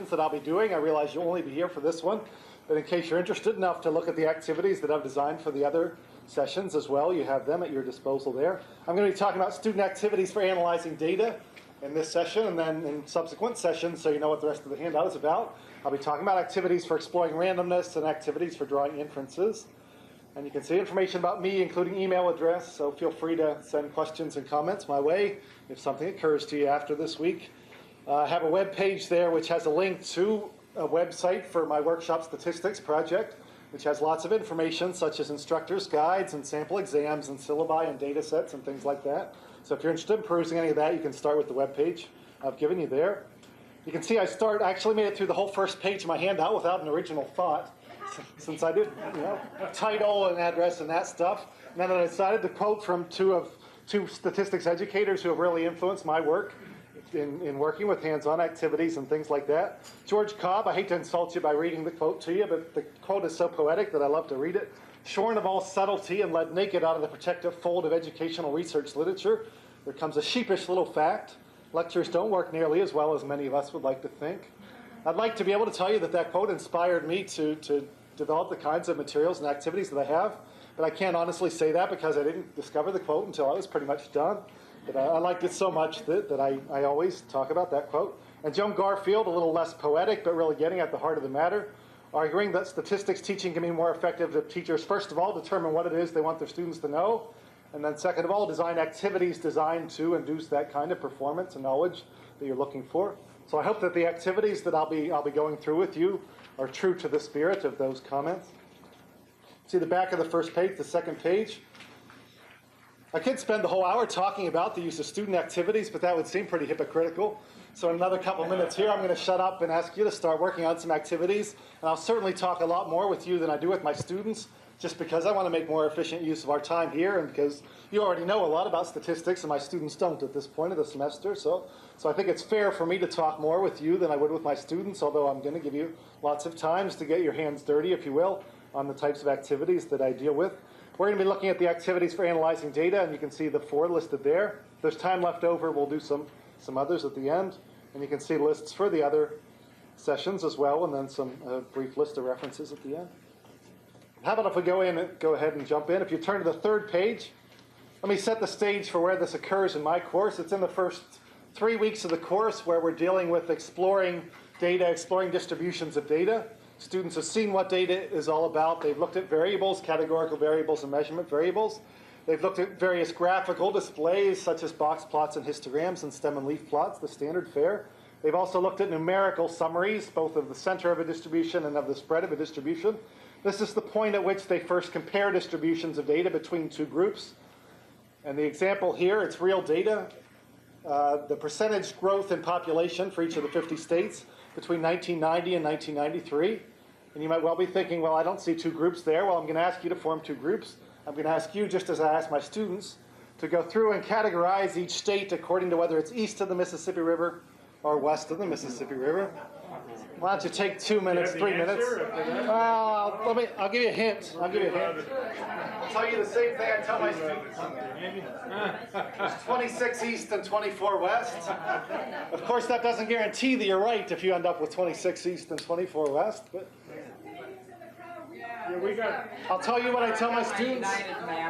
sessions that I'll be doing. I realize you'll only be here for this one, but in case you're interested enough to look at the activities that I've designed for the other sessions as well, you have them at your disposal there. I'm going to be talking about student activities for analyzing data in this session, and then in subsequent sessions, so you know what the rest of the handout is about, I'll be talking about activities for exploring randomness and activities for drawing inferences. And you can see information about me, including email address, so feel free to send questions and comments my way if something occurs to you after this week. I have a web page there which has a link to a website for my workshop statistics project, which has lots of information such as instructors' guides and sample exams and syllabi and data sets and things like that. So if you're interested in perusing any of that, you can start with the web page I've given you there. You can see I actually made it through the whole first page of my handout without an original thought, since I did, title and address and that stuff. And then I decided to quote from two statistics educators who have really influenced my work in working with hands-on activities and things like that. George Cobb, I hate to insult you by reading the quote to you, but the quote is so poetic that I love to read it. Shorn of all subtlety and led naked out of the protective fold of educational research literature, there comes a sheepish little fact. Lectures don't work nearly as well as many of us would like to think. I'd like to be able to tell you that that quote inspired me to develop the kinds of materials and activities that I have, but I can't honestly say that because I didn't discover the quote until I was pretty much done. But I liked it so much that I always talk about that quote. And Joan Garfield, a little less poetic, but really getting at the heart of the matter, arguing that statistics teaching can be more effective if teachers, first of all, determine what it is they want their students to know, and then second of all, design activities designed to induce that kind of performance and knowledge that you're looking for. So I hope that the activities that I'll be going through with you are true to the spirit of those comments. See the back of the first page, the second page. I could spend the whole hour talking about the use of student activities, but that would seem pretty hypocritical. So in another couple minutes here, I'm going to shut up and ask you to start working on some activities. And I'll certainly talk a lot more with you than I do with my students, just because I want to make more efficient use of our time here, and because you already know a lot about statistics, and my students don't at this point of the semester. So I think it's fair for me to talk more with you than I would with my students, although I'm going to give you lots of times to get your hands dirty, if you will, on the types of activities that I deal with. We're going to be looking at the activities for analyzing data, and you can see the 4 listed there. If there's time left over, we'll do some others at the end. And you can see lists for the other sessions as well, and then some brief list of references at the end. How about if we go ahead and jump in? If you turn to the third page, let me set the stage for where this occurs in my course. It's in the first 3 weeks of the course where we're dealing with exploring data, exploring distributions of data. Students have seen what data is all about. They've looked at variables, categorical variables, and measurement variables. They've looked at various graphical displays, such as box plots and histograms and stem and leaf plots, the standard fare. They've also looked at numerical summaries, both of the center of a distribution and of the spread of a distribution. This is the point at which they first compare distributions of data between two groups. And the example here, it's real data. The percentage growth in population for each of the 50 states between 1990 and 1993. And you might well be thinking, well, I don't see two groups there. Well, I'm going to ask you to form two groups. I'm going to ask you, just as I asked my students, to go through and categorize each state according to whether it's east of the Mississippi River or west of the Mississippi River. Why don't you take 2 minutes, 3 minutes? Well, I'll give you a hint. I'll tell you the same thing I tell my students. There's 26 east and 24 west. Of course, that doesn't guarantee that you're right if you end up with 26 east and 24 west. But yeah, I'll tell you what I tell my students.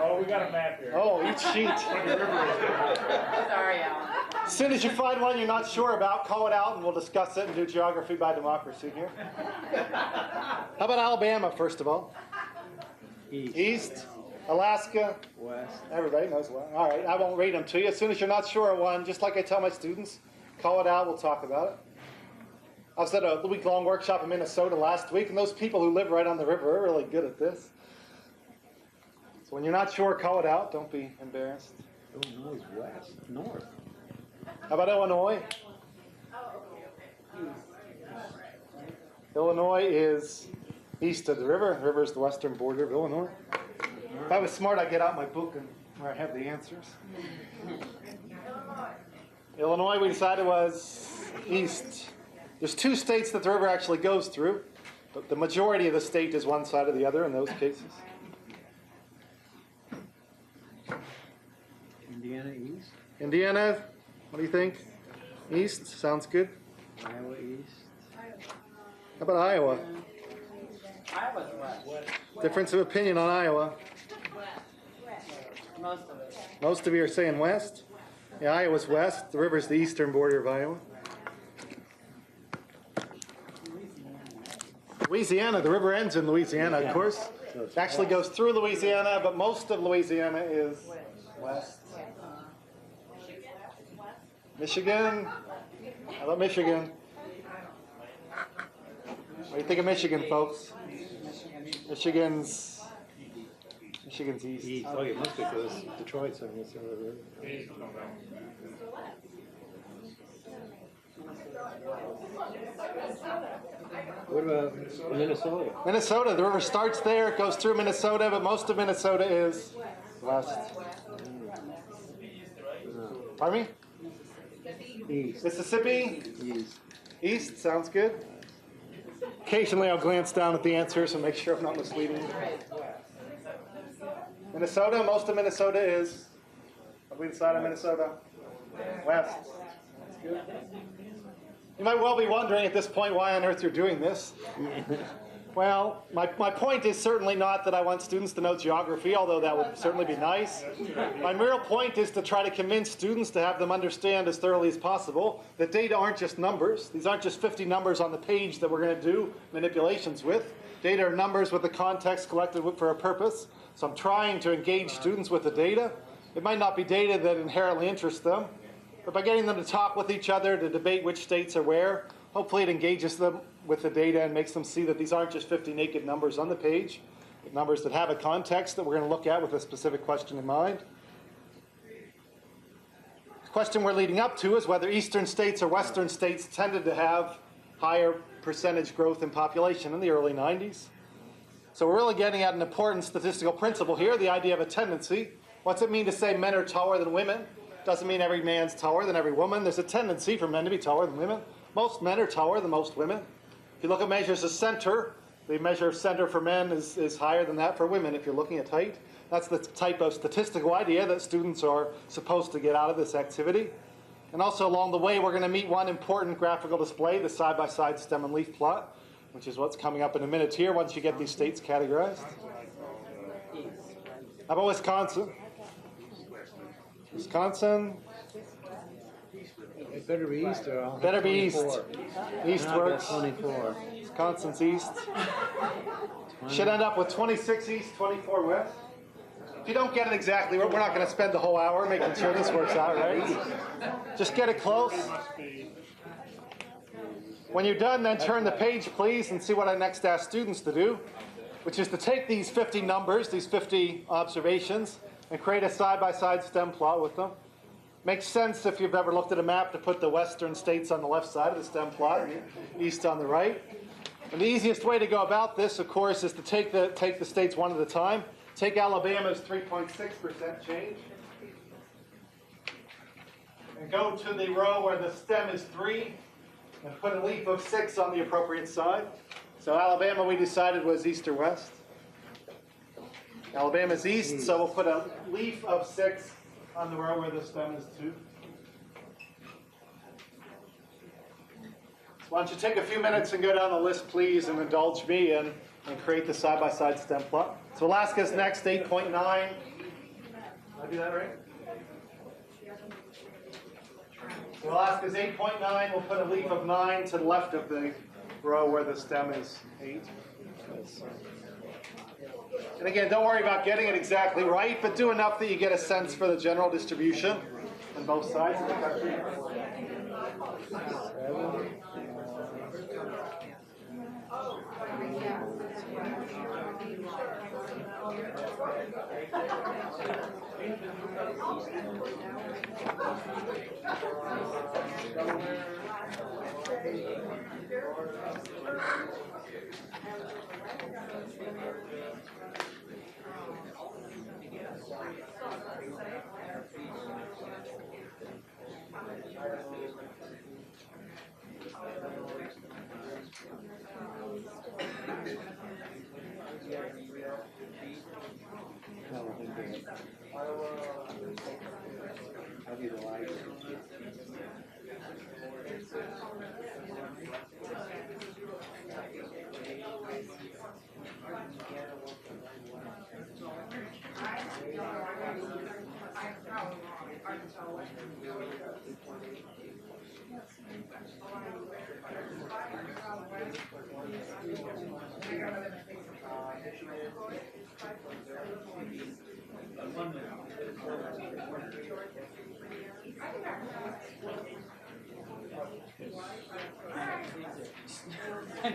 Oh, we got a map here. Oh, each sheet. Sorry, Alan. As soon as you find one you're not sure about, call it out and we'll discuss it and do geography by democracy here. How about Alabama, first of all? East. Alaska. West. Everybody knows what. All right, I won't read them to you. As soon as you're not sure of one, just like I tell my students, call it out, we'll talk about it. I was at a week-long workshop in Minnesota last week, and those people who live right on the river are really good at this. So when you're not sure, call it out. Don't be embarrassed. Illinois is west, north. How about Illinois? Illinois is east of the river. The river is the western border of Illinois. If I was smart, I'd get out my book and where I have the answers. Illinois, we decided, was east. There's 2 states that the river actually goes through, but the majority of the state is one side or the other in those cases. Indiana east. Indiana, what do you think? East, sounds good. Iowa east. How about Iowa? Iowa's west. Difference of opinion on Iowa. Most of it. Most of you are saying west. Yeah, Iowa's west. The river's the eastern border of Iowa. Louisiana, the river ends in Louisiana, of course. It actually goes through Louisiana, but most of Louisiana is west. Michigan? How about Michigan? What do you think of Michigan, folks? Michigan's east. Oh, it must be because Detroit's on this other river. What about Minnesota? Minnesota, the river starts there, it goes through Minnesota, but most of Minnesota is west. Pardon me? East. Mississippi? East. East, sounds good. Occasionally I'll glance down at the answers and make sure I'm not misleading. Minnesota, most of Minnesota is, on the side of Minnesota, west. That's good. You might well be wondering at this point why on earth you're doing this. Well, my point is certainly not that I want students to know geography, although that would certainly be nice. My real point is to try to convince students to have them understand as thoroughly as possible that data aren't just numbers. These aren't just 50 numbers on the page that we're going to do manipulations with. Data are numbers with a context collected for a purpose. So I'm trying to engage students with the data. It might not be data that inherently interests them, but by getting them to talk with each other, to debate which states are where, hopefully it engages them with the data and makes them see that these aren't just 50 naked numbers on the page, but numbers that have a context that we're going to look at with a specific question in mind. The question we're leading up to is whether eastern states or western states tended to have higher percentage growth in population in the early 90s. So we're really getting at an important statistical principle here, the idea of a tendency. What's it mean to say men are taller than women? Doesn't mean every man's taller than every woman. There's a tendency for men to be taller than women. Most men are taller than most women. If you look at measures of center, the measure of center for men is higher than that for women if you're looking at height. That's the type of statistical idea that students are supposed to get out of this activity. And also along the way, we're going to meet one important graphical display, the side-by-side stem and leaf plot, which is what's coming up in a minute here once you get these states categorized. How about Wisconsin? Wisconsin? It better be east or I'll Better be east. 24. East I'll works. get 24. Wisconsin's east. Should end up with 26 east, 24 west. If you don't get it exactly, we're not going to spend the whole hour making sure this works out, right? Just get it close. When you're done, then turn the page, please, and see what I next ask students to do, which is to take these 50 numbers, these 50 observations, and create a side-by-side stem plot with them. Makes sense if you've ever looked at a map to put the western states on the left side of the stem plot and the east on the right. And the easiest way to go about this, of course, is to take the states one at a time. Take Alabama's 3.6% change and go to the row where the stem is 3 and put a leaf of 6 on the appropriate side. So Alabama, we decided, was east or west. Alabama's east, so we'll put a leaf of 6 on the row where the stem is 2. So why don't you take a few minutes and go down the list, please, and indulge me and create the side-by-side stem plot. So Alaska's next, 8.9. Did I do that right? So Alaska's 8.9. We'll put a leaf of 9 to the left of the row where the stem is 8. And again, don't worry about getting it exactly right, but do enough that you get a sense for the general distribution on both sides of the country.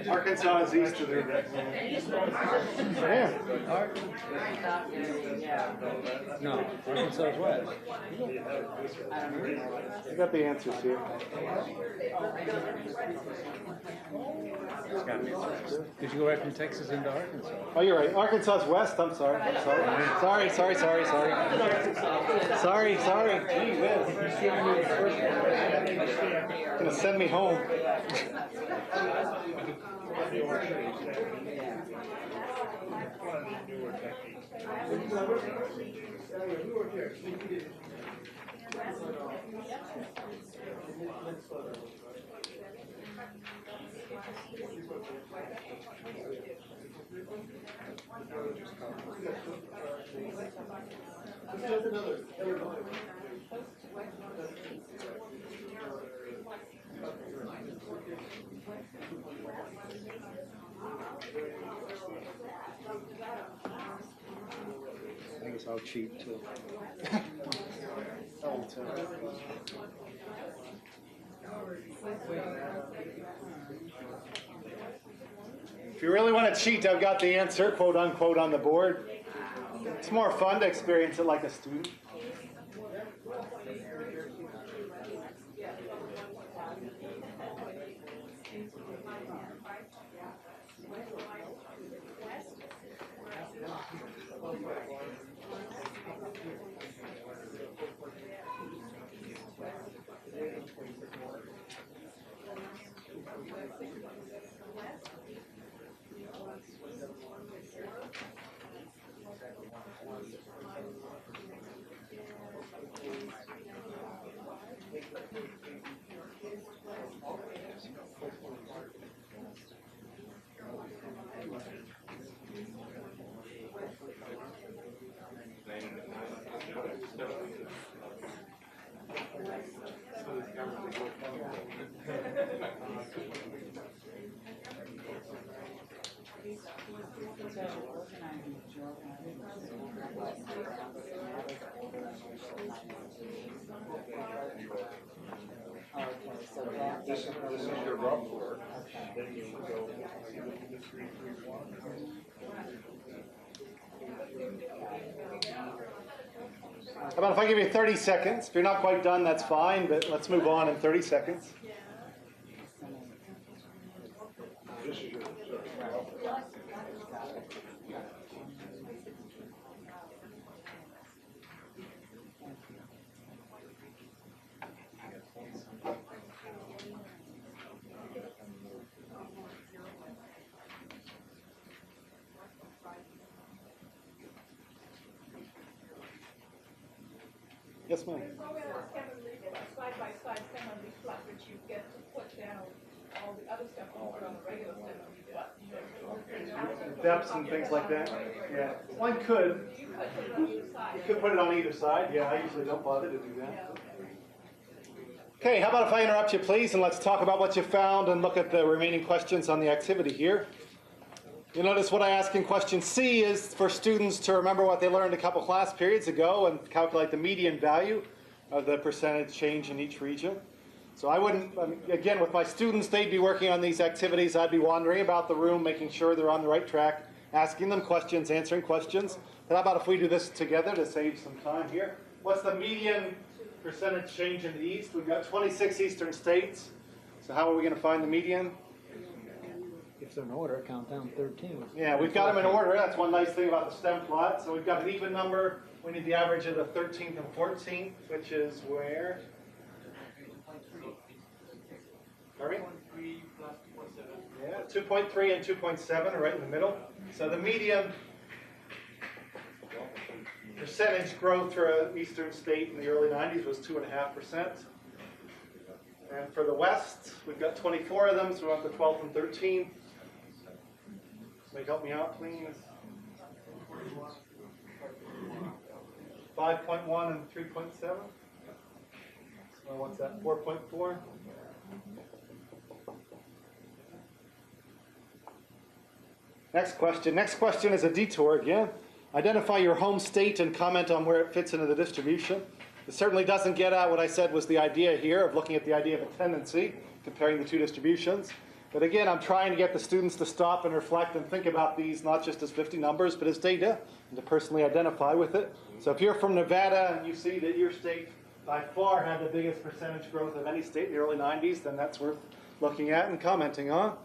Arkansas is east of there. Yeah. No, Arkansas is west. I got the answers here. It's gotta be west. Did you go right from Texas into Arkansas? Oh, you're right. Arkansas is west. I'm sorry. I'm sorry. Sorry. Gee whiz. Gonna send me home. I think it's all cheap too. If you really want to cheat, I've got the answer, quote unquote, on the board. It's more fun to experience it like a student. This is your rough work. Then you go 3, 1. How about if I give you 30 seconds? If you're not quite done, that's fine, but let's move on in 30 seconds. This is your rough work. Yes, ma'am. Side by side, stem on these flat, which you get to put down all the other stuff over on the regular stem on the Depths and things like that. Yeah. One could. You could put it on either side. You could put it on either side. Yeah, I usually don't bother to do that. Okay, how about if I interrupt you, please, and let's talk about what you found and look at the remaining questions on the activity here. You'll notice what I ask in question C is for students to remember what they learned a couple class periods ago and calculate the median value of the percentage change in each region. So I wouldn't, again, with my students, they'd be working on these activities. I'd be wandering about the room, making sure they're on the right track, asking them questions, answering questions. But how about if we do this together to save some time here? What's the median percentage change in the East? We've got 26 eastern states. So how are we going to find the median? If they're in order, count down 13. Yeah, we've got them in order. That's one nice thing about the stem plot. So we've got an even number. We need the average of the 13th and 14th, which is where? Pardon me? Yeah, 2.3 and 2.7 are right in the middle. So the median percentage growth for an eastern state in the early 90s was 2.5%. And for the West, we've got 24 of them, so we're up to 12th and 13th. Somebody help me out, please. 5.1 and 3.7. What's that, 4.4? Next question. Next question is a detour again. Identify your home state and comment on where it fits into the distribution. It certainly doesn't get at what I said was the idea here of looking at the idea of a tendency, comparing the two distributions. But again, I'm trying to get the students to stop and reflect and think about these not just as 50 numbers, but as data, and to personally identify with it. So if you're from Nevada and you see that your state by far had the biggest percentage growth of any state in the early 90s, then that's worth looking at and commenting on.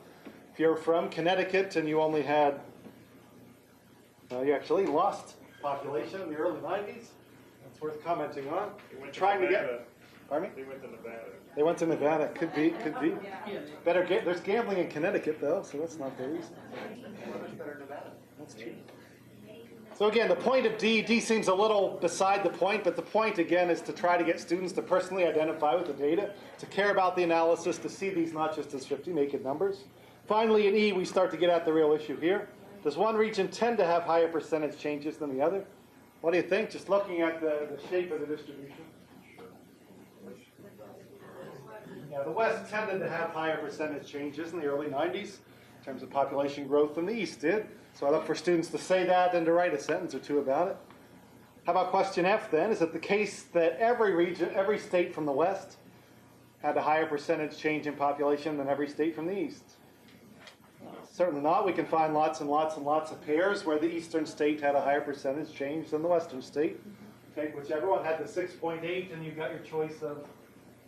If you're from Connecticut and you only had, you actually lost population in the early 90s, that's worth commenting on. Trying to get, pardon me? They went to Nevada. They went to Nevada. Could be, could be. Better there's gambling in Connecticut though, so that's not the reason. That's true. So again, the point of D seems a little beside the point, but the point again is to try to get students to personally identify with the data, to care about the analysis, to see these not just as 50 naked numbers. Finally, in E, we start to get at the real issue here. Does one region tend to have higher percentage changes than the other? What do you think, just looking at the shape of the distribution? Yeah, the West tended to have higher percentage changes in the early 90s in terms of population growth than the East did. So I look for students to say that and to write a sentence or two about it. How about question F then? Is it the case that every region, every state from the West had a higher percentage change in population than every state from the East? Certainly not. We can find lots and lots and lots of pairs where the Eastern state had a higher percentage change than the Western state. Take whichever one had the 6.8 and you've got your choice of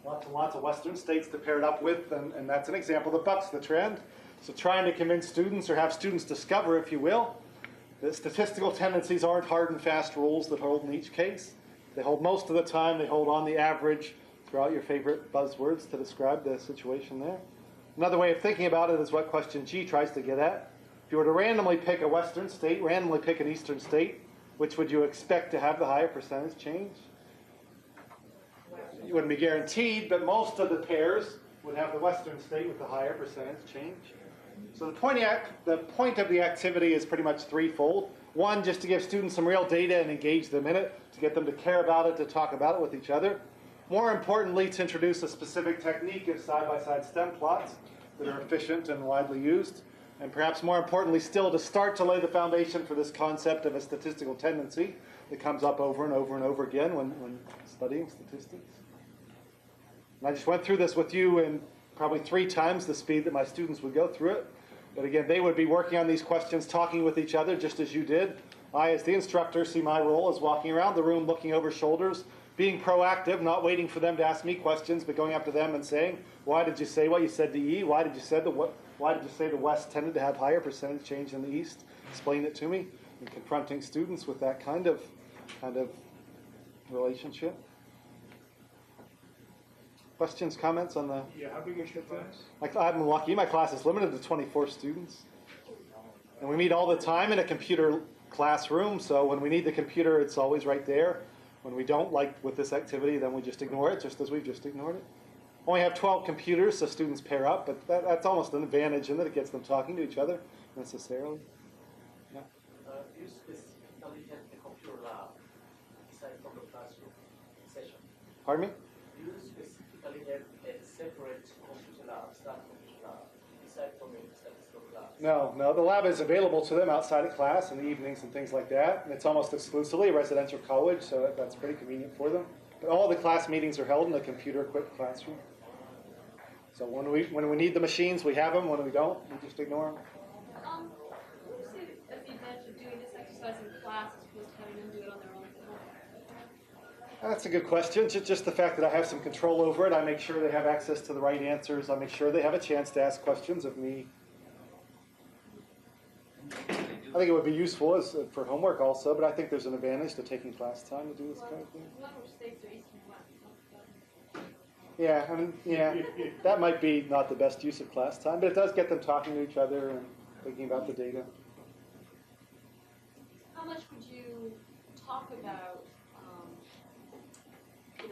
lots and lots of Western states to pair it up with, and that's an example that bucks the trend. So trying to convince students, or have students discover, if you will, that statistical tendencies aren't hard and fast rules that hold in each case. They hold most of the time. They hold on the average. Throw out your favorite buzzwords to describe the situation there. Another way of thinking about it is what question G tries to get at. If you were to randomly pick a Western state, randomly pick an Eastern state, which would you expect to have the higher percentage change? You wouldn't be guaranteed, but most of the pairs would have the Western state with the higher percentage change. So the point of the activity is pretty much threefold. One, just to give students some real data and engage them in it, to get them to care about it, to talk about it with each other. More importantly, to introduce a specific technique of side-by-side stem plots that are efficient and widely used. And perhaps more importantly still, to start to lay the foundation for this concept of a statistical tendency that comes up over and over and over again when studying statistics. And I just went through this with you in probably 3 times the speed that my students would go through it. But again, they would be working on these questions, talking with each other, just as you did. I, as the instructor, see my role as walking around the room, looking over shoulders, being proactive, not waiting for them to ask me questions, but going up to them and saying, why did you say what you said to E? Why did you say the West tended to have higher percentage change than the East? Explain it to me. And confronting students with that kind of relationship. Questions, comments on the... Yeah, how big is your class? I'm lucky. My class is limited to 24 students. And we meet all the time in a computer classroom, so when we need the computer, it's always right there. When we don't like with this activity, then we just ignore it, just as we've just ignored it. Only have 12 computers, so students pair up, but that's almost an advantage in that it gets them talking to each other necessarily. Yeah. Do you specifically have the computer lab aside from the classroom session? Pardon me? Do you specifically have a separate computer lab, staff computer lab, aside from the statistical class? No. The lab is available to them outside of class in the evenings and things like that. And it's almost exclusively a residential college, so that's pretty convenient for them. But all the class meetings are held in a computer-equipped classroom. So when we need the machines, we have them. When we don't, we just ignore them. What would you say is the advantage of doing this exercise in class as opposed to having them do it on their own at home? That's a good question. Just the fact that I have some control over it. I make sure they have access to the right answers. I make sure they have a chance to ask questions of me. I think it would be useful for homework also, but I think there's an advantage to taking class time to do this kind of thing. What states are East and West? Yeah, that might be not the best use of class time, but it does get them talking to each other and thinking about the data. How much would you talk about,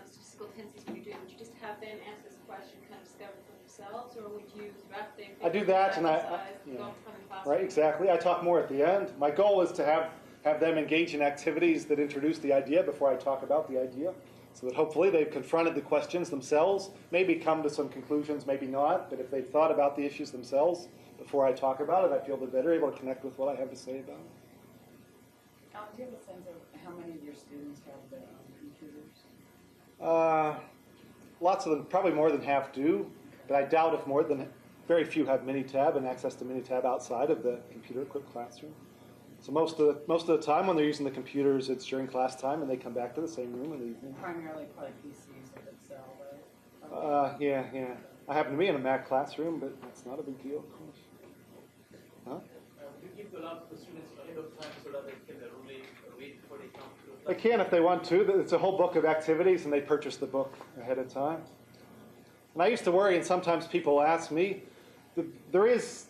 statistical tendencies when you're doing? Would you just have them answer this question, kind of discover for themselves, or would you direct them? I do that, and right, exactly. I talk more at the end. My goal is to have them engage in activities that introduce the idea before I talk about the idea. So that hopefully they've confronted the questions themselves, maybe come to some conclusions, maybe not, but if they've thought about the issues themselves before I talk about it, I feel they're better able to connect with what I have to say about it. Do you have a sense of how many of your students have their own computers? Lots of them, probably more than half do, but I doubt if more than, very few have Minitab and access to Minitab outside of the computer-equipped classroom. So most of the time when they're using the computers, it's during class time and they come back to the same room in the evening. Primarily probably PCs that Excel, right? Yeah. I happen to be in a Mac classroom, but that's not a big deal, of course. Huh? Do you give a lot of the students ahead of time so that they can really wait before they come to They can if they want to. It's a whole book of activities, and they purchase the book ahead of time. And I used to worry, and sometimes people ask me, there is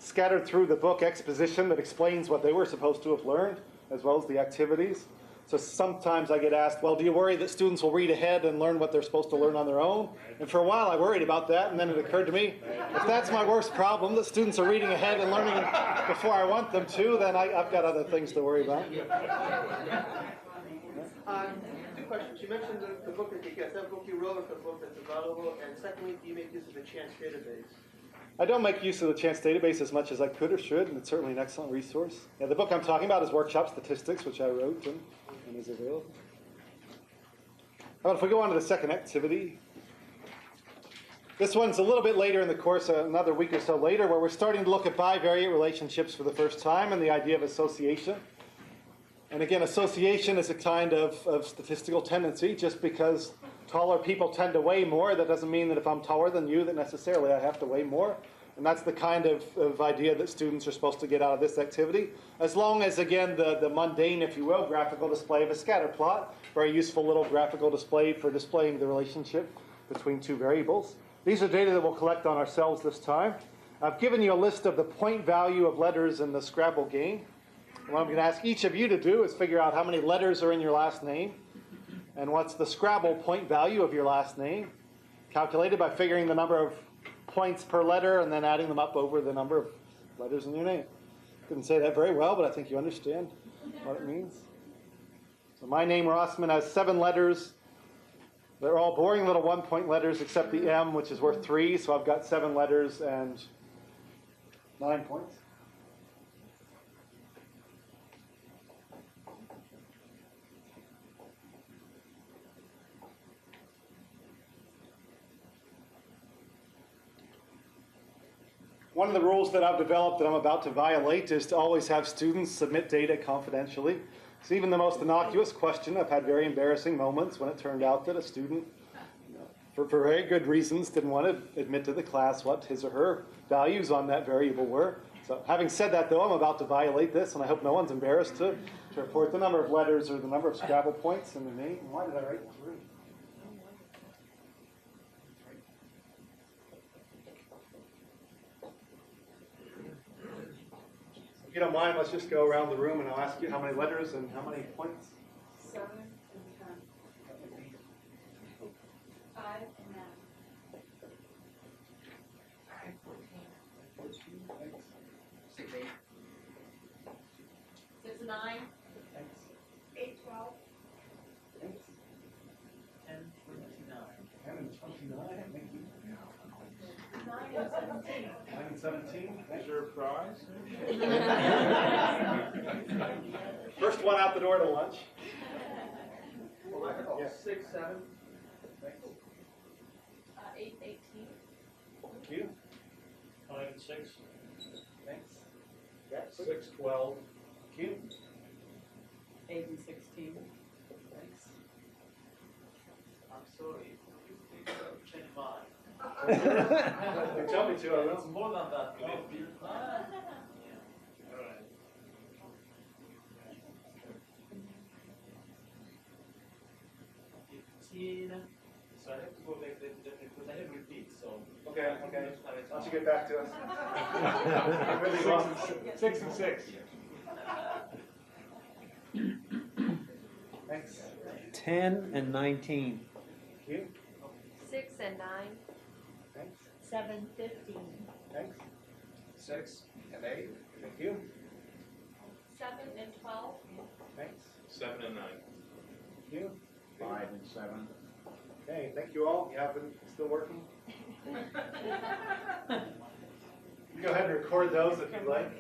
scattered through the book exposition that explains what they were supposed to have learned, as well as the activities. So sometimes I get asked, well, do you worry that students will read ahead and learn what they're supposed to learn on their own? And for a while I worried about that, and then it occurred to me, if that's my worst problem, that students are reading ahead and learning before I want them to, then I've got other things to worry about. Two questions. You mentioned the book that you get. Is that book you wrote or the book that's available? And secondly, do you make use of the chance database? I don't make use of the chance database as much as I could or should, and it's certainly an excellent resource. Yeah, the book I'm talking about is Workshop Statistics, which I wrote and is available. How about if we go on to the second activity? This one's a little bit later in the course, another week or so later, where we're starting to look at bivariate relationships for the first time and the idea of association. And again, association is a kind of statistical tendency. Just because taller people tend to weigh more, that doesn't mean that if I'm taller than you, that necessarily I have to weigh more. And that's the kind of idea that students are supposed to get out of this activity. As long as, again, the mundane, if you will, graphical display of a scatter plot, very useful little graphical display for displaying the relationship between two variables. These are data that we'll collect on ourselves this time. I've given you a list of the point value of letters in the Scrabble game. And what I'm going to ask each of you to do is figure out how many letters are in your last name and what's the Scrabble point value of your last name, calculated by figuring the number of points per letter and then adding them up over the number of letters in your name. Couldn't say that very well, but I think you understand what it means. So my name, Rossman, has 7 letters. They're all boring little 1-point letters except the M, which is worth 3, so I've got 7 letters and 9 points. One of the rules that I've developed that I'm about to violate is to always have students submit data confidentially. So even the most innocuous question, I've had very embarrassing moments when it turned out that a student, for very good reasons, didn't want to admit to the class what his or her values on that variable were. So having said that, though, I'm about to violate this, and I hope no one's embarrassed to report the number of letters or the number of Scrabble points in the name. Why did I write 3? If you don't mind, let's just go around the room and I'll ask you how many letters and how many points. 7 and 10. 5 and 9. 6, 8. 6 and 9. 8, 12. 10, 29. 10 and 29, thank you. 9 and 17. 9 and 17. Is there a prize? First one out the door to lunch. Well, Yes. 6, 7. Thanks. 8, 18. Thank you. 5 and 6. Thanks. 6, 12. Thank you. 8 and 16. Thanks. I'm sorry. You think change mine. You tell me to, I It's will. more than that. Oh. Yeah. All right. 15. So I have to go back there because I have repeat. So Okay. Just have it Why don't on. you get back to us? I'm really wrong. 6 and 6. Thanks. 10 and 19. Thank you. 6 and 9. Thanks. 7, 15. Thanks. 6 and 8. Thank you. 7 and 12. Thanks. 7 and 9. Thank you. 5 and 7. Okay, thank you all. You have been still working? You go ahead and record those if you'd like.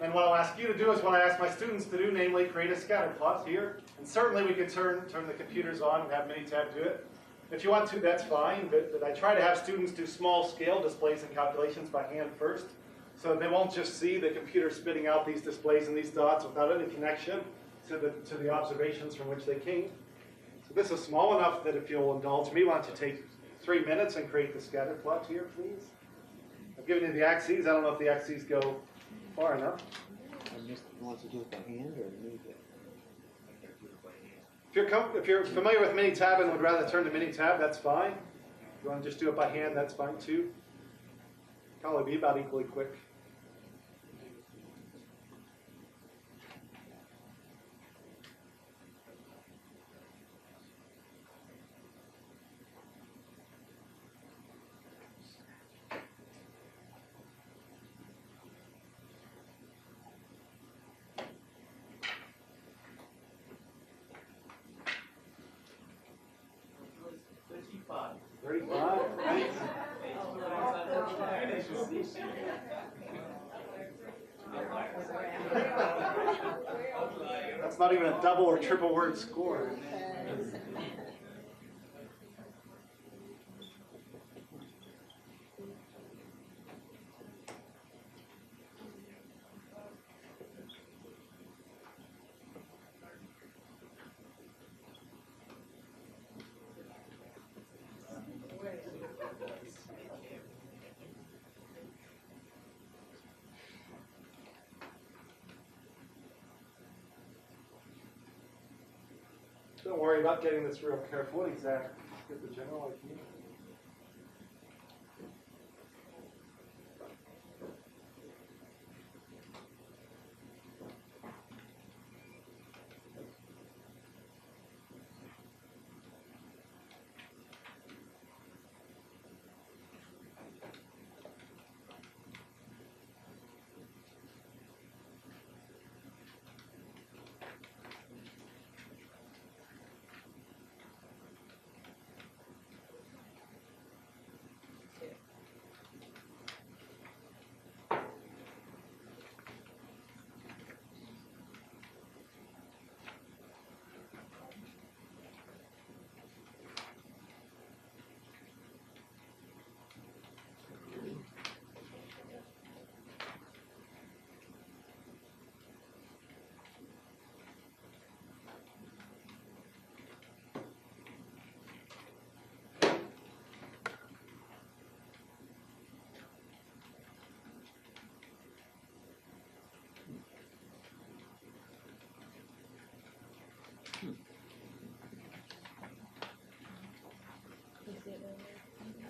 And what I'll ask you to do is what I ask my students to do, namely create a scatter plot here. And certainly we can turn the computers on and have Minitab do it. If you want to, that's fine, but I try to have students do small scale displays and calculations by hand first, so they won't just see the computer spitting out these displays and these dots without any connection to the observations from which they came. So this is small enough that if you'll indulge me, why don't you take 3 minutes and create the scatter plot here, please. I've given you the axes. I don't know if the axes go far enough. And just wants to do it by hand or move it? If you're familiar with Minitab and would rather turn to Minitab, that's fine. If you want to just do it by hand, that's fine too. Probably be about equally quick. It was 35. 35. Nice. That's not even a double or triple word score. Don't worry about getting this real careful, exact. Just get the general idea.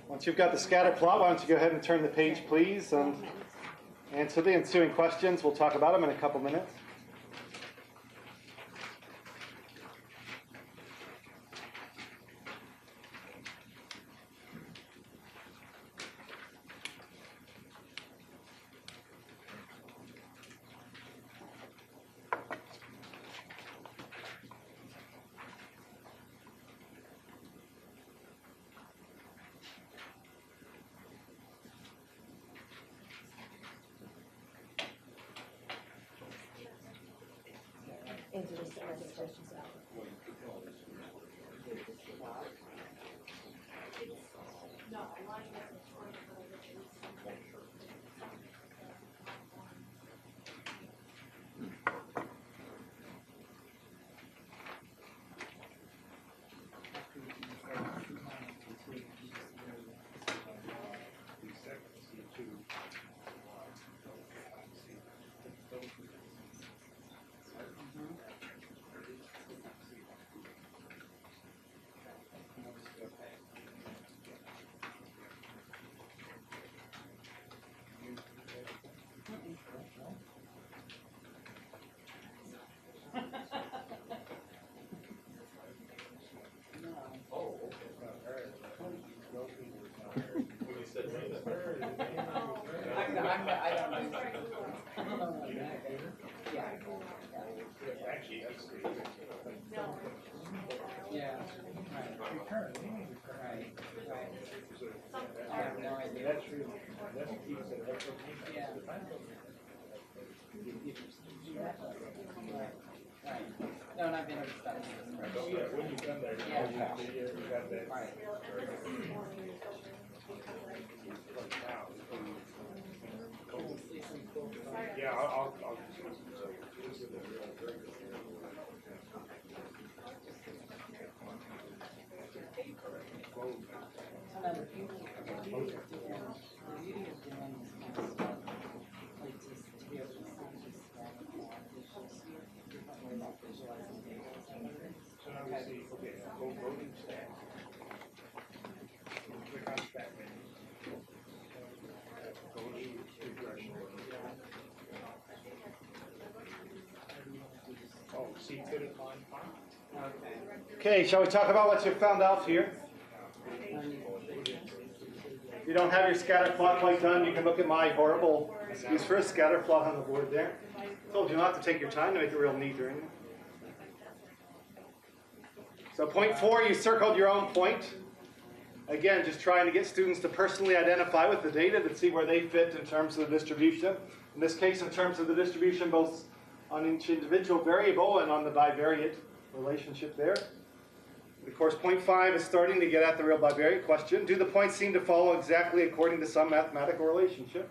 Once you've got the scatter plot, why don't you go ahead and turn the page, please, and answer the ensuing questions. We'll talk about them in a couple minutes. Answer the questions out. I don't know. Yeah. Actually, that's the. Yeah, right. Return, right, right. I have no idea. That's really, that's the piece that helps us make Yeah. the time. Right, right. No, and I've been able to study this. Oh, yeah, when you've done that, Yeah. you got that. Right. Yeah, I'll. So now the beauty of doing this kind of stuff, like to be able to see this kind of visuals, different ways of visualizing data. So now we see, okay, go voting stack. Click on stack menu. Go to regression. Oh, see, fit it on file. Okay, shall we talk about what you found out here? If you don't have your scatter plot quite done, you can look at my horrible excuse for a scatter plot on the board there. I told you not to take your time to make it real neat or anything. So point 4, you circled your own point. Again, just trying to get students to personally identify with the data to see where they fit in terms of the distribution. In this case, in terms of the distribution both on each individual variable and on the bivariate relationship there. Of course, point 5 is starting to get at the real bivariate question. Do the points seem to follow exactly according to some mathematical relationship?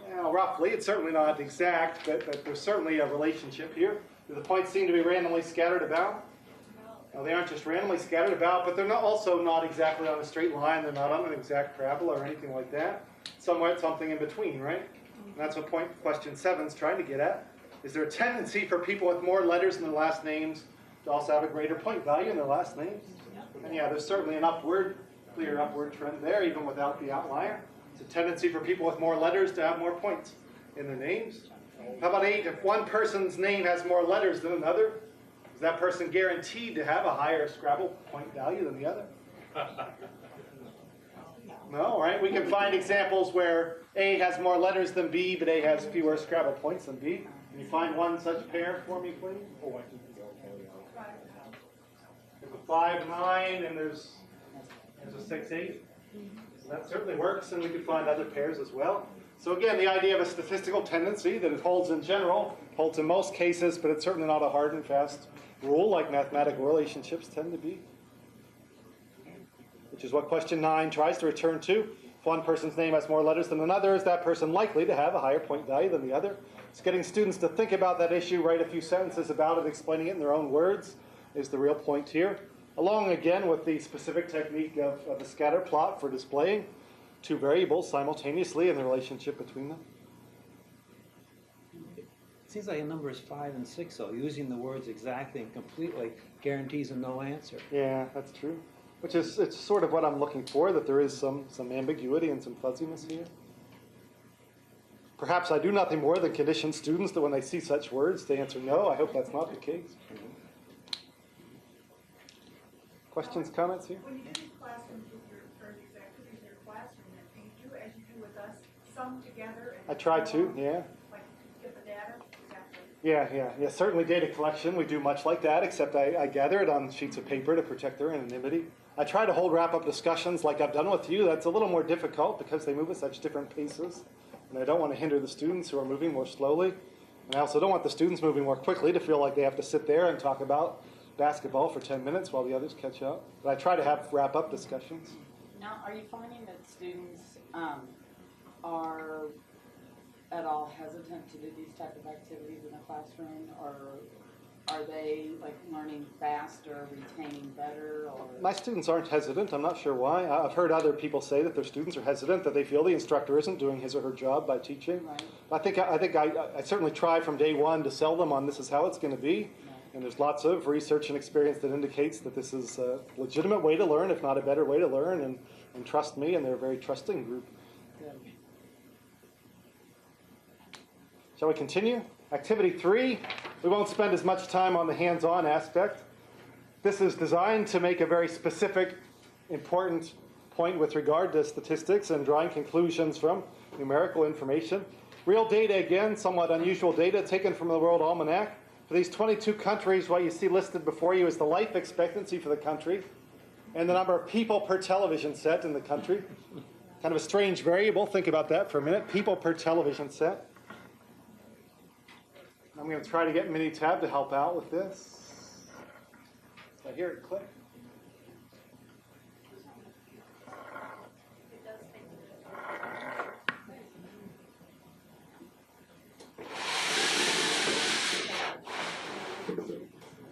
Well, roughly. It's certainly not exact, but there's certainly a relationship here. Do the points seem to be randomly scattered about? No, they aren't just randomly scattered about, but they're also not exactly on a straight line. They're not on an exact parabola or anything like that. Somewhere something in between, right? And that's what question 7 is trying to get at. Is there a tendency for people with more letters in their last names to also have a greater point value in their last names? And yeah, there's certainly an clear upward trend there, even without the outlier. It's a tendency for people with more letters to have more points in their names. How about 8? If one person's name has more letters than another, is that person guaranteed to have a higher Scrabble point value than the other? No, right? We can find examples where A has more letters than B, but A has fewer Scrabble points than B. Can you find one such pair for me, please? Oh, I think you There's a 5, 9, and there's a 6, 8. So that certainly works, and we could find other pairs as well. So again, the idea of a statistical tendency that it holds in general, holds in most cases, but it's certainly not a hard and fast rule like mathematical relationships tend to be. Which is what question 9 tries to return to. If one person's name has more letters than another, is that person likely to have a higher point value than the other? It's getting students to think about that issue, write a few sentences about it, explaining it in their own words, is the real point here. Along again with the specific technique of the scatter plot for displaying two variables simultaneously and the relationship between them. It seems like a number is 5 and 6, though. Using the words exactly and completely guarantees a no answer. Yeah, that's true. Which is it's sort of what I'm looking for, that there is some ambiguity and some fuzziness here. Perhaps I do nothing more than condition students that when they see such words, they answer no. I hope that's not the case. Questions, comments here? When you do these classrooms with these activities in your classroom, do you do as you do with us, sum together? And I try to, yeah. Like get the data? Exactly. Yeah. Certainly data collection, we do much like that, except I gather it on sheets of paper to protect their anonymity. I try to hold wrap-up discussions like I've done with you. That's a little more difficult because they move at such different paces. And I don't want to hinder the students who are moving more slowly. And I also don't want the students moving more quickly to feel like they have to sit there and talk about basketball for 10 minutes while the others catch up. But I try to have wrap-up discussions. Now, are you finding that students are at all hesitant to do these type of activities in a classroom, or are they like learning faster, retaining better, or? My students aren't hesitant. I'm not sure why. I've heard other people say that their students are hesitant, that they feel the instructor isn't doing his or her job by teaching. Right. I think I certainly try from day one to sell them on this is how it's going to be. Right. And there's lots of research and experience that indicates that this is a legitimate way to learn, if not a better way to learn. And trust me, and they're a very trusting group. Good. Shall we continue? Activity 3. We won't spend as much time on the hands-on aspect. This is designed to make a very specific, important point with regard to statistics and drawing conclusions from numerical information. Real data again, somewhat unusual data taken from the World Almanac. For these 22 countries, what you see listed before you is the life expectancy for the country and the number of people per television set in the country. Kind of a strange variable. Think about that for a minute. People per television set. I'm going to try to get Minitab to help out with this. So I hear it click. It does take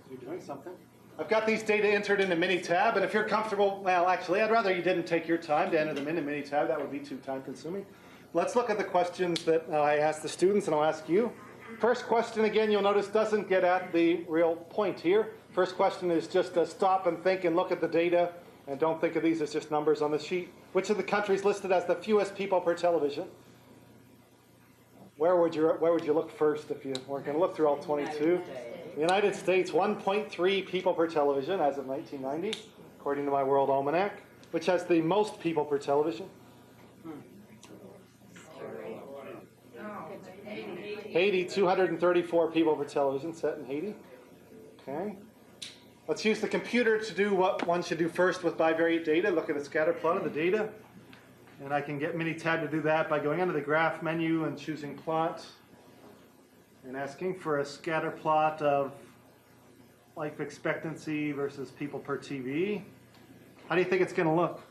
You're doing something. I've got these data entered into Minitab, and if you're comfortable, well, actually, I'd rather you didn't take your time to enter them into Minitab. That would be too time-consuming. Let's look at the questions that I asked the students, and I'll ask you. First question, again, you'll notice doesn't get at the real point here. First question is just to stop and think and look at the data, and don't think of these as just numbers on the sheet. Which of the countries listed as the fewest people per television? Where would you look first if you weren't going to look through all 22? The United States, 1.3 people per television as of 1990, according to my World Almanac. Which has the most people per television? Haiti, 234 people per television set in Haiti. Okay. Let's use the computer to do what one should do first with bivariate data. Look at a scatter plot of the data. And I can get Minitab to do that by going under the graph menu and choosing plot and asking for a scatter plot of life expectancy versus people per TV. How do you think it's going to look?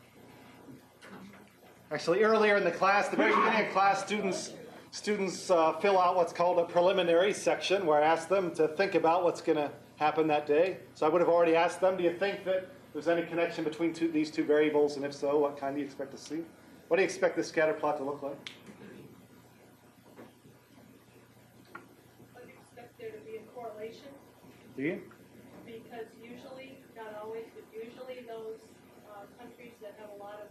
Actually, earlier in the class, the very beginning of class, students fill out what's called a preliminary section where I ask them to think about what's going to happen that day. So I would have already asked them, do you think that there's any connection between these two variables? And if so, what kind do you expect to see? What do you expect the scatter plot to look like? I expect there to be a correlation, Do you? because usually, not always, but usually those countries that have a lot of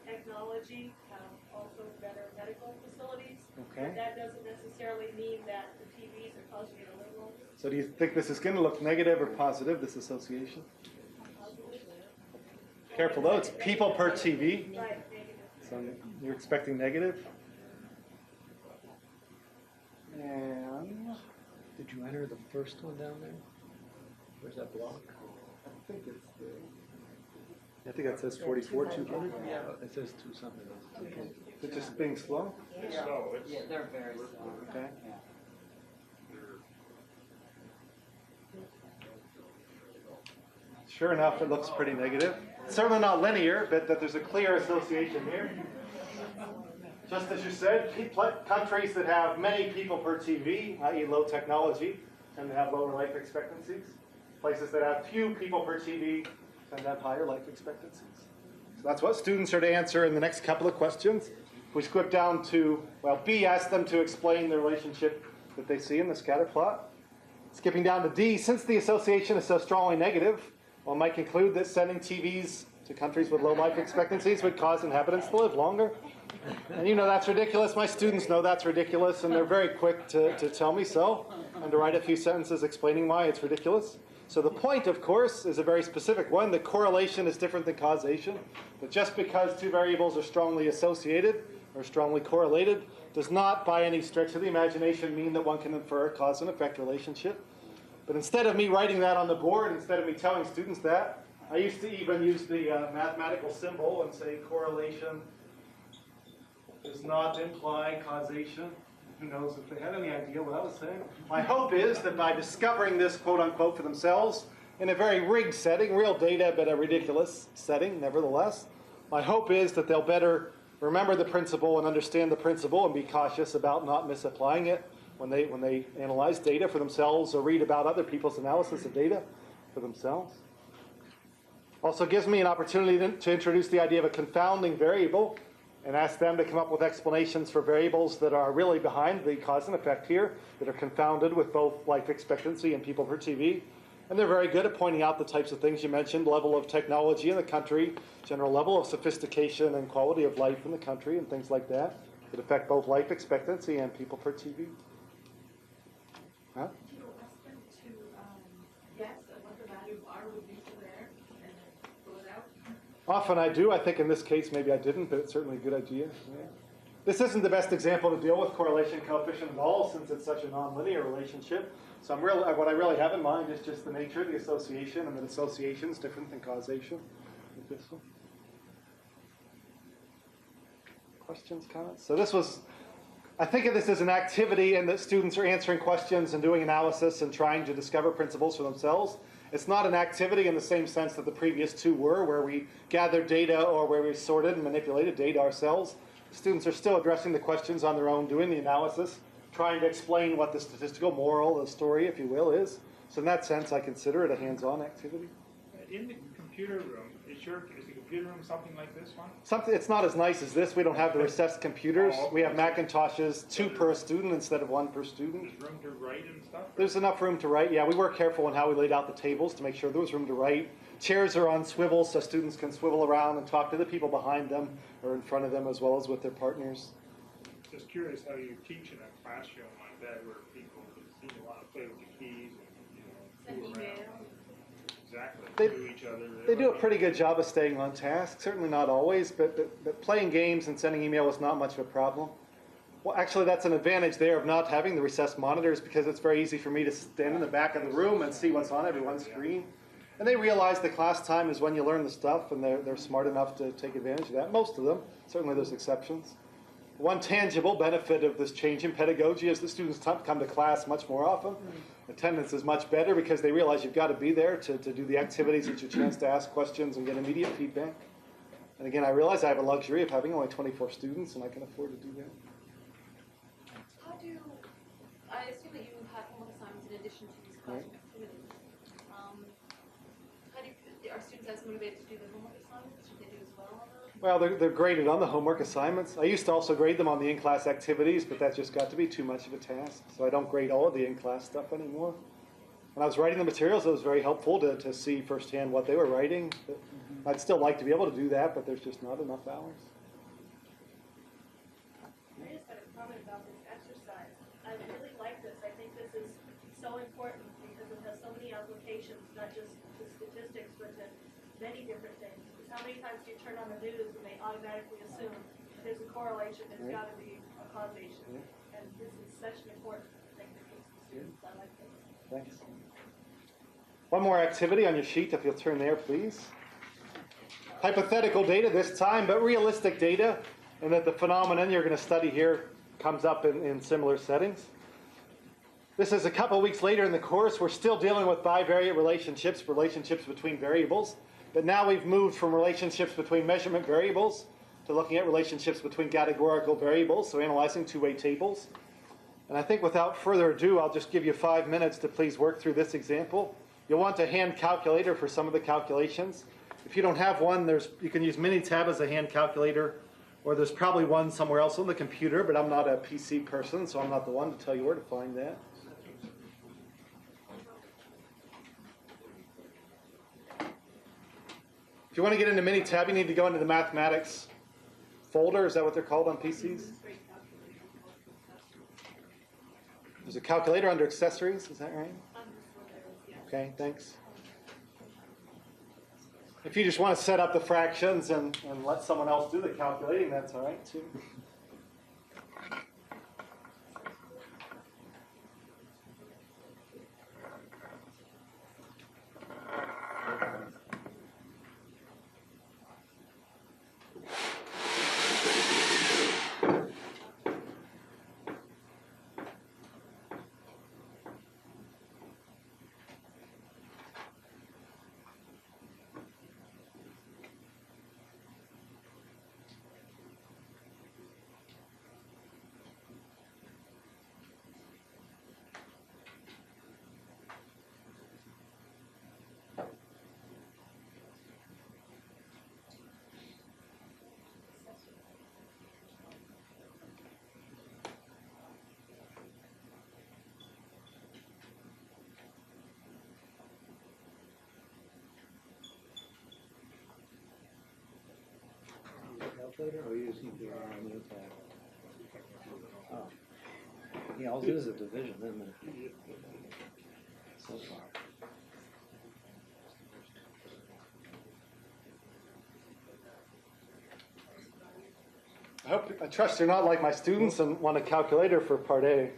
technology have also better medical facilities. Okay. But that doesn't necessarily mean that the TVs are causing it a little. So do you think this is going to look negative or positive, this association? Careful though, it's people per TV. Right, negative. So you're expecting negative. And Did you enter the first one down there? Where's that block? I think it's the, I think that says 44, 200. Yeah, it says two something else. Okay. Is it just being slow? No, it's. Yeah, they're very slow. Okay. Yeah. Sure enough, it looks pretty negative. Certainly not linear, but that there's a clear association here. Just as you said, countries that have many people per TV, i.e. low technology, tend to have lower life expectancies. Places that have few people per TV tend to have higher life expectancies. So that's what students are to answer in the next couple of questions. We skip down to, well, B, ask them to explain the relationship that they see in the scatter plot. Skipping down to D, since the association is so strongly negative, one might conclude that sending TVs to countries with low life expectancies would cause inhabitants to live longer. And you know that's ridiculous. My students know that's ridiculous, and they're very quick to tell me so, and to write a few sentences explaining why it's ridiculous. So the point, of course, is a very specific one. The correlation is different than causation. But just because two variables are strongly associated or strongly correlated does not, by any stretch of the imagination, mean that one can infer a cause and effect relationship. But instead of me writing that on the board, instead of me telling students that, I used to even use the mathematical symbol and say correlation does not imply causation. Who knows if they had any idea what I was saying? My hope is that by discovering this quote-unquote for themselves in a very rigged setting, real data but a ridiculous setting nevertheless, my hope is that they'll better remember the principle and understand the principle and be cautious about not misapplying it when they analyze data for themselves or read about other people's analysis of data for themselves. Also gives me an opportunity to introduce the idea of a confounding variable and ask them to come up with explanations for variables that are really behind the cause and effect here, that are confounded with both life expectancy and people per TV. And they're very good at pointing out the types of things you mentioned, level of technology in the country, general level of sophistication and quality of life in the country, and things like that affect both life expectancy and people per TV. Huh? Do you ask them to guess at what the value of R would be for there and pull it out? Often I do. I think in this case maybe I didn't, but it's certainly a good idea. Yeah. This isn't the best example to deal with correlation coefficient at all, since it's such a nonlinear relationship. So what I really have in mind is just the nature of the association, and that association is different than causation with this one. Questions, comments? So this was, I think of this as an activity in that students are answering questions and doing analysis and trying to discover principles for themselves. It's not an activity in the same sense that the previous two were, where we gathered data or where we sorted and manipulated data ourselves. Students are still addressing the questions on their own, doing the analysis, trying to explain what the statistical moral, the story, if you will, is. So in that sense, I consider it a hands-on activity. In the computer room, is the computer room something like this one? It's not as nice as this. We don't have the recessed computers. Oh, okay. We have Macintoshes, 2 per student instead of 1 per student. There's room to write and stuff? There's enough room to write. Yeah, we were careful in how we laid out the tables to make sure there was room to write. Chairs are on swivels so students can swivel around and talk to the people behind them or in front of them, as well as with their partners. Just curious how you teach in a classroom like that where people seem to want to play with the keys and, Send fool around. email. Exactly. To each other. They do a pretty good job of staying on task. Certainly not always, but playing games and sending email is not much of a problem. Well, actually, that's an advantage there of not having the recessed monitors, because it's very easy for me to stand in the back of the room and see what's on everyone's screen. And they realize the class time is when you learn the stuff, and they're smart enough to take advantage of that. Most of them. Certainly there's exceptions. One tangible benefit of this change in pedagogy is that students come to class much more often. Attendance is much better because they realize you've got to be there to do the activities. It's your chance to ask questions and get immediate feedback. And again, I realize I have a luxury of having only 24 students, and I can afford to do that. I assume that you have homework assignments in addition to these classroom activities. Are students as motivated to do the homework assignments? Should they do as well on those? Well, they're graded on the homework assignments. I used to also grade them on the in-class activities, but that just got to be too much of a task. So I don't grade all of the in-class stuff anymore. When I was writing the materials, it was very helpful to see firsthand what they were writing. But I'd still like to be able to do that, but there's just not enough hours. I just had a comment about this exercise. I really like this. I think this is so important because it has so many applications, not just to statistics, but to many different things. Because how many times do you turn on the news and they automatically assume that there's a correlation, there's got to be a causation. And this is such an important thing to teach the students. I like this. Thanks. One more activity on your sheet, if you'll turn there, please. Hypothetical data this time, but realistic data, and that the phenomenon you're going to study here comes up in similar settings. This is a couple weeks later in the course. We're still dealing with bivariate relationships between variables, but now we've moved from relationships between measurement variables to looking at relationships between categorical variables, so analyzing two-way tables. And I think without further ado, I'll just give you 5 minutes to please work through this example. You'll want a hand calculator for some of the calculations. If you don't have one, you can use Minitab as a hand calculator, or there's probably one somewhere else on the computer, but I'm not a PC person, so I'm not the one to tell you where to find that. If you want to get into Minitab, you need to go into the mathematics folder. Is that what they're called on PCs? There's a calculator under accessories, is that right? Okay, thanks. If you just want to set up the fractions and let someone else do the calculating, that's all right too. Calculator, or you using the Minitab? Oh. Yeah, I'll do is a division, isn't it? So far. I trust you're not like my students and want a calculator for part A.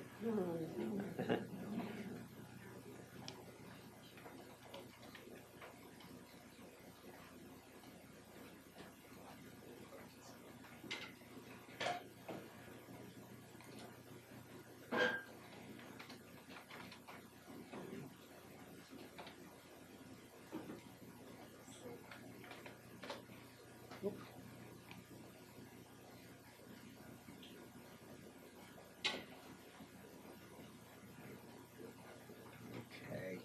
Okay.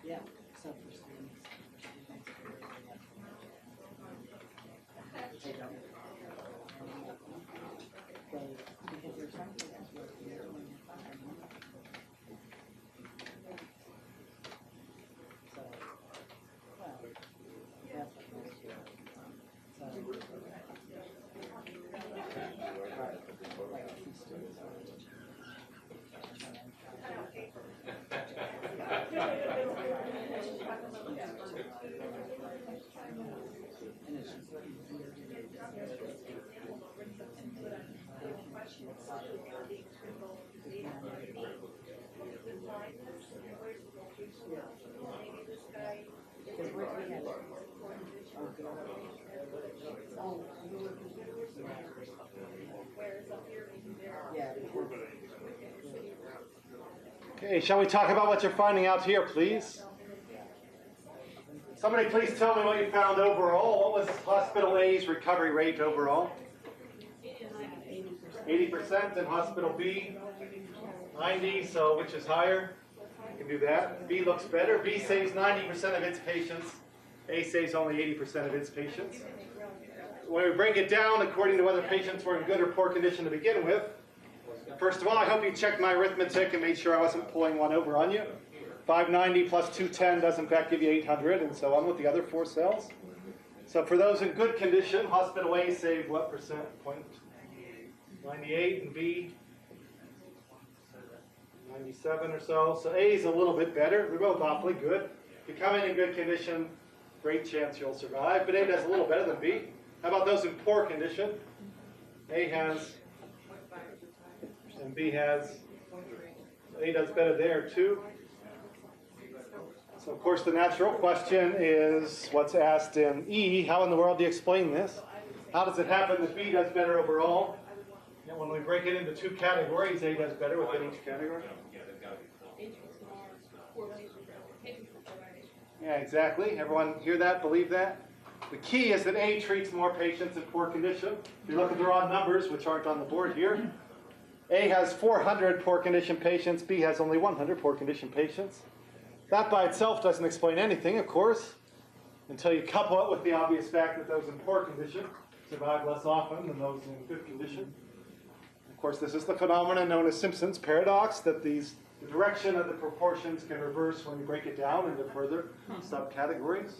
Yeah, so for students. They don't. Because there's something that's working here when you're fine. So, well, that's what most do. So, like a few students are. And it's just easier to do because we had yeah. Okay, shall we talk about what you're finding out here, please? Somebody please tell me what you found overall. What was Hospital A's recovery rate overall? 80%, and Hospital B, 90, so which is higher? You can do that. B looks better. B saves 90% of its patients. A saves only 80% of its patients. When we break it down according to whether patients were in good or poor condition to begin with, first of all, I hope you checked my arithmetic and made sure I wasn't pulling one over on you. 590 plus 210 does in fact give you 800, and so on with the other four cells. So for those in good condition, Hospital A saved what percent? 98, and B 97 or so. So A is a little bit better. They're both awfully good. If you come in good condition, great chance you'll survive. But A does a little better than B. How about those in poor condition? A has, and B has. A does better there too. So of course the natural question is what's asked in E. How in the world do you explain this? How does it happen that B does better overall? And when we break it into two categories, A does better within each category. Yeah, exactly. Everyone hear that? Believe that? The key is that A treats more patients in poor condition. If you look at the raw numbers, which aren't on the board here, A has 400 poor condition patients, B has only 100 poor condition patients. That by itself doesn't explain anything, of course, until you couple it with the obvious fact that those in poor condition survive less often than those in good condition. Of course, this is the phenomenon known as Simpsons Paradox, that the direction of the proportions can reverse when you break it down into further subcategories.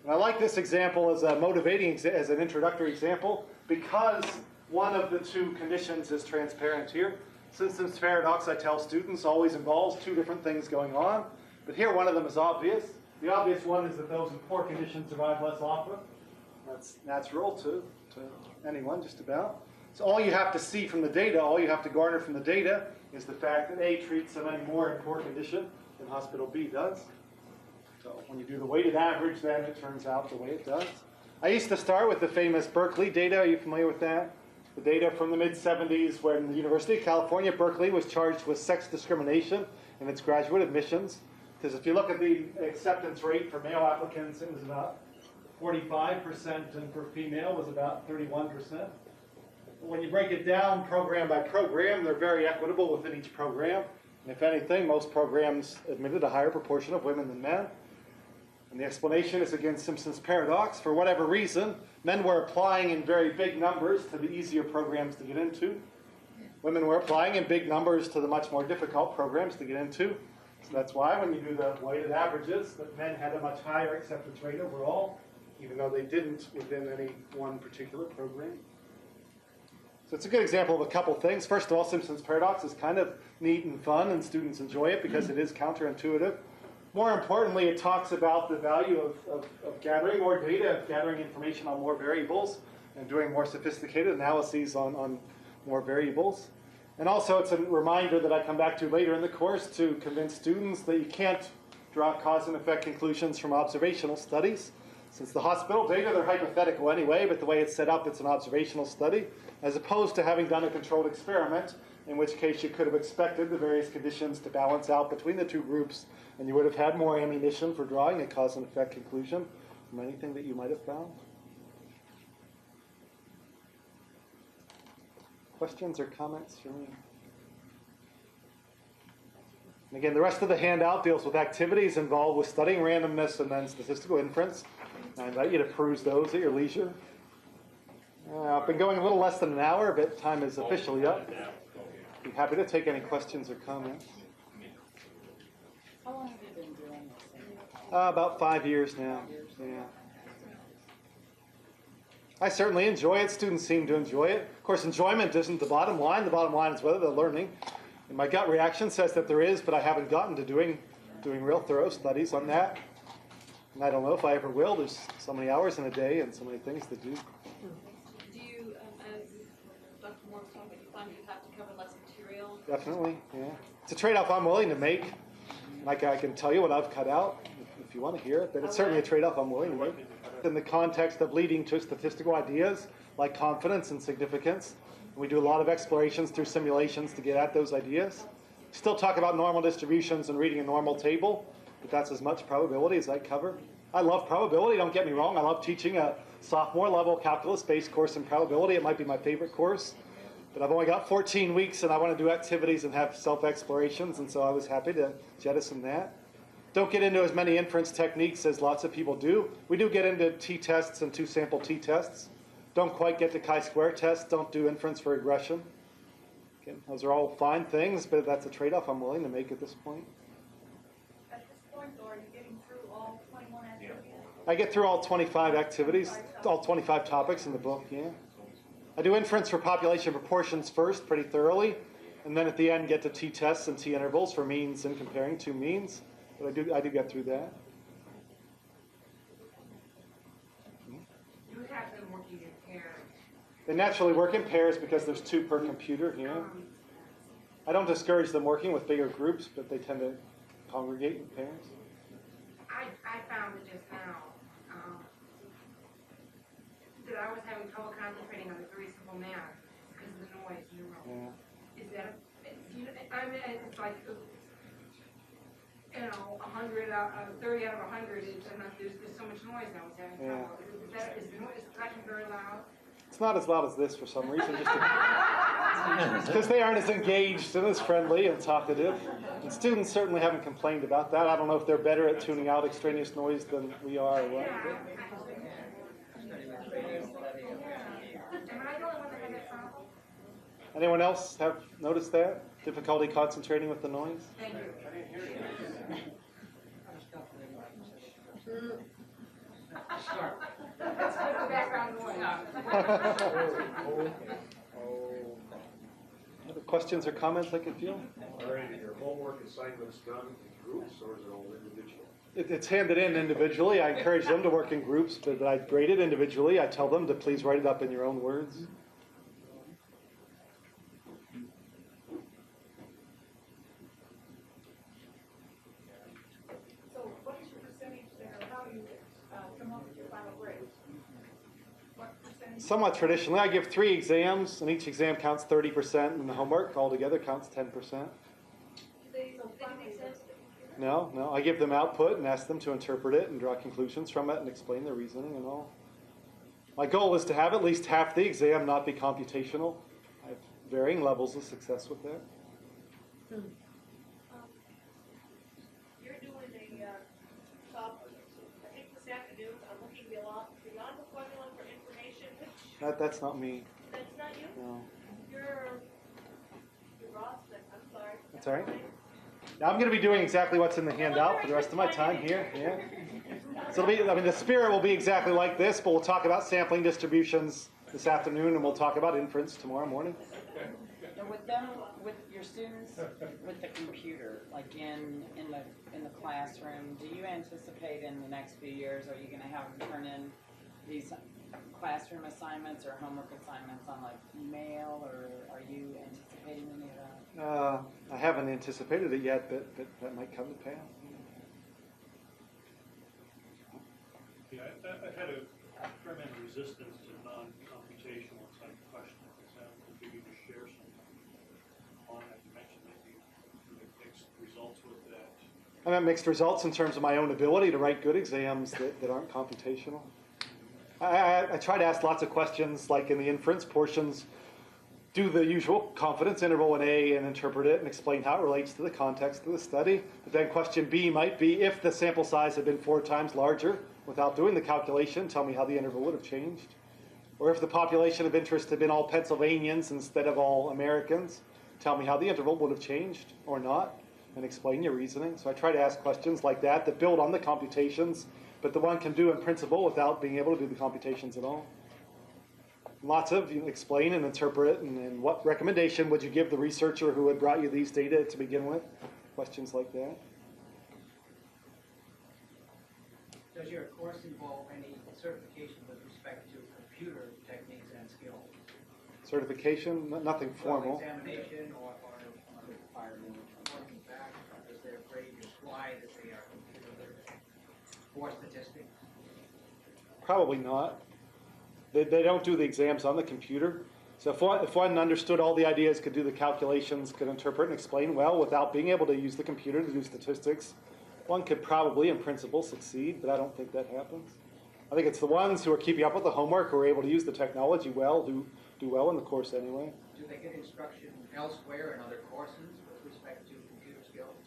And I like this example as a motivating, as an introductory example, because one of the two conditions is transparent here. Simpsons Paradox, I tell students, always involves two different things going on. But here, one of them is obvious. The obvious one is that those in poor conditions survive less often. That's natural to anyone, just about. So all you have to see from the data, all you have to garner from the data, is the fact that A treats so many more in poor condition than hospital B does. So when you do the weighted average, then it turns out the way it does. I used to start with the famous Berkeley data. Are you familiar with that? The data from the mid-70s when the University of California, Berkeley, was charged with sex discrimination in its graduate admissions. Because if you look at the acceptance rate for male applicants, it was about 45%, and for female was about 31%. When you break it down program by program, they're very equitable within each program. And if anything, most programs admitted a higher proportion of women than men. And the explanation is against Simpsons Paradox. For whatever reason, men were applying in very big numbers to the easier programs to get into. Women were applying in big numbers to the much more difficult programs to get into. So that's why when you do the weighted averages, that men had a much higher acceptance rate overall, even though they didn't within any one particular program. So it's a good example of a couple things. First of all, Simpsons Paradox is kind of neat and fun, and students enjoy it because it is counterintuitive. More importantly, it talks about the value of gathering more data, of gathering information on more variables, and doing more sophisticated analyses on more variables. And also, it's a reminder that I come back to later in the course to convince students that you can't draw cause and effect conclusions from observational studies. Since the hospital data, they're hypothetical anyway, but the way it's set up, it's an observational study, as opposed to having done a controlled experiment, in which case you could have expected the various conditions to balance out between the two groups, and you would have had more ammunition for drawing a cause and effect conclusion from anything that you might have found. Questions or comments for me? And again, the rest of the handout deals with activities involved with studying randomness and then statistical inference. I invite you to peruse those at your leisure. I've been going a little less than an hour, but time is officially up. Be happy to take any questions or comments. How long have you been doing this? About 5 years now. Yeah. I certainly enjoy it. Students seem to enjoy it. Of course, enjoyment isn't the bottom line. The bottom line is whether they're learning. And my gut reaction says that there is, but I haven't gotten to doing real thorough studies on that. And I don't know if I ever will. There's so many hours in a day and so many things to do. Do you, as Dr. Moore was talking about, you find you have to cover less material? Definitely, yeah. It's a trade-off I'm willing to make. Like I can tell you what I've cut out if you want to hear it, but it's certainly a trade-off I'm willing to make. In the context of leading to statistical ideas like confidence and significance, we do a lot of explorations through simulations to get at those ideas. Still talk about normal distributions and reading a normal table, but that's as much probability as I cover. I love probability, don't get me wrong. I love teaching a sophomore level calculus-based course in probability. It might be my favorite course. But I've only got 14 weeks and I want to do activities and have self-explorations, and so I was happy to jettison that. Don't get into as many inference techniques as lots of people do. We do get into t-tests and two-sample t-tests. Don't quite get to chi-square tests. Don't do inference for regression. Okay, those are all fine things, but that's a trade-off I'm willing to make at this point. At this point, though, are you getting through all 21 activities? I get through all 25 activities, all 25 topics in the book, yeah. I do inference for population proportions first pretty thoroughly, and then at the end get to t-tests and t-intervals for means and comparing two means. But I do get through that. You have them working in pairs. They naturally work in pairs because there's two per computer here. I don't discourage them working with bigger groups, but they tend to congregate in pairs. I found it just now that I was having trouble concentrating on the very simple math because of the noise in the room. Yeah. Is that I mean, it's like, 100, 30 out of 100 is enough. There's so much noise now. It's having trouble. Is the discussion very loud? It's not as loud as this for some reason, just because they aren't as engaged and as friendly and talkative. And students certainly haven't complained about that. I don't know if they're better at tuning out extraneous noise than we are or what. Am I the only one that had that problem? Anyone else have noticed that? Difficulty concentrating with the noise? Thank you. I didn't hear you. Start. Let's put the background going on. Other questions or comments I could feel? All right, your homework assignments done in groups or is it all individual? It's handed in individually. I encourage them to work in groups, but I grade it individually. I tell them to please write it up in your own words. So what is your percentage there? How do you come up with your final grade? What percentage? Somewhat traditionally, I give 3 exams, and each exam counts 30%, and the homework altogether counts 10%. Do they do the exams? No, I give them output and ask them to interpret it and draw conclusions from it and explain their reasoning and all. My goal is to have at least half the exam not be computational. I have varying levels of success with that. You're doing a talk, I think this afternoon, on looking beyond the formula for information, which, That's not me. that's not you? No. You're Rossman, I'm sorry. That's all right. Now I'm going to be doing exactly what's in the handout for the rest of my time here. Yeah. So the spirit will be exactly like this, but we'll talk about sampling distributions this afternoon, and we'll talk about inference tomorrow morning. And with them, with your students, with the computer, like in the classroom, do you anticipate in the next few years, are you going to have them turn in these classroom assignments or homework assignments on like email, or are you anticipating any of that? I haven't anticipated it yet, but that might come to pass. Yeah, I've had a fair amount of resistance to non-computational type questions. If you could share some on that, you mentioned maybe mixed results with that. I have mixed results in terms of my own ability to write good exams that aren't computational. I try to ask lots of questions, like in the inference portions, do the usual confidence interval in A and interpret it and explain how it relates to the context of the study. But then question B might be, if the sample size had been 4 times larger without doing the calculation, tell me how the interval would have changed. Or if the population of interest had been all Pennsylvanians instead of all Americans, tell me how the interval would have changed or not, and explain your reasoning. So I try to ask questions like that build on the computations, but the one can do in principle without being able to do the computations at all. Lots of explain and interpret, and what recommendation would you give the researcher who had brought you these data to begin with? Questions like that. Does your course involve any certification with respect to computer techniques and skills? Certification, nothing formal. Examination or requirement working back, does their grade imply that they are computer literate for statistics? Probably not. They don't do the exams on the computer. So if one understood all the ideas, could do the calculations, could interpret and explain well without being able to use the computer to do statistics, one could probably, in principle, succeed, but I don't think that happens. I think it's the ones who are keeping up with the homework, who are able to use the technology well, who do well in the course anyway. Do they get instruction elsewhere in other courses with respect to computer skills?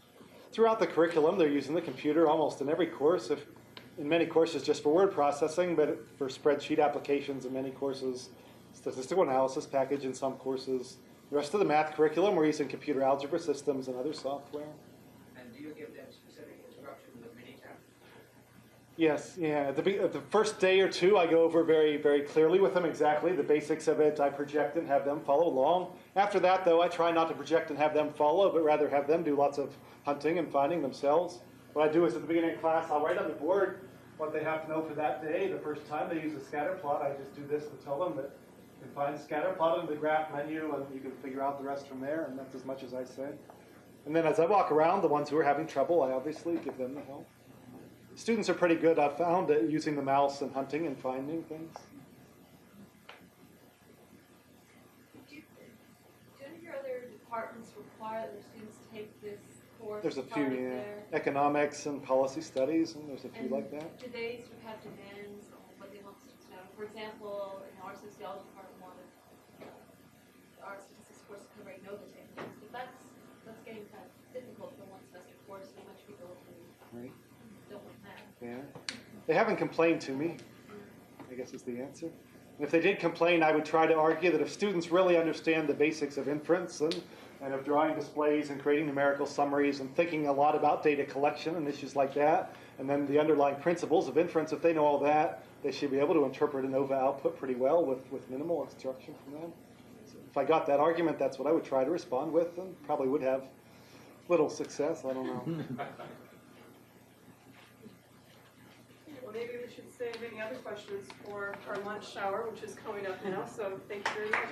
Throughout the curriculum, they're using the computer almost in every course. In many courses just for word processing, but for spreadsheet applications in many courses, statistical analysis package in some courses. The rest of the math curriculum, we're using computer algebra systems and other software. And do you give them specific instruction with Minitab? Yes, yeah. At the first day or two, I go over very, very clearly with them exactly the basics of it. I project and have them follow along. After that, though, I try not to project and have them follow, but rather have them do lots of hunting and finding themselves. What I do is at the beginning of class, I'll write on the board what they have to know for that day. The first time they use a scatter plot, I just do this to tell them that you can find scatter plot in the graph menu and you can figure out the rest from there, and that's as much as I say. And then as I walk around, the ones who are having trouble, I obviously give them the help. Students are pretty good, I've found, at using the mouse and hunting and finding things. Do any of your other departments require that their students take this course? There's a few, part of yeah. their- Economics and policy studies, and there's a few And like that. do they sort of have demands on what they want students to know? For example, in our sociology department, wanted our statistics course to cover no techniques, but that's getting kind of difficult for one semester course, so much people who Right. don't want that. Yeah. They haven't complained to me, I guess is the answer. And if they did complain, I would try to argue that if students really understand the basics of inference and of drawing displays and creating numerical summaries and thinking a lot about data collection and issues like that, and then the underlying principles of inference, if they know all that, they should be able to interpret ANOVA output pretty well with minimal instruction from them. So if I got that argument, that's what I would try to respond with, and probably would have little success. I don't know. Well, maybe we should save any other questions for our lunch hour, which is coming up now, so thank you very much.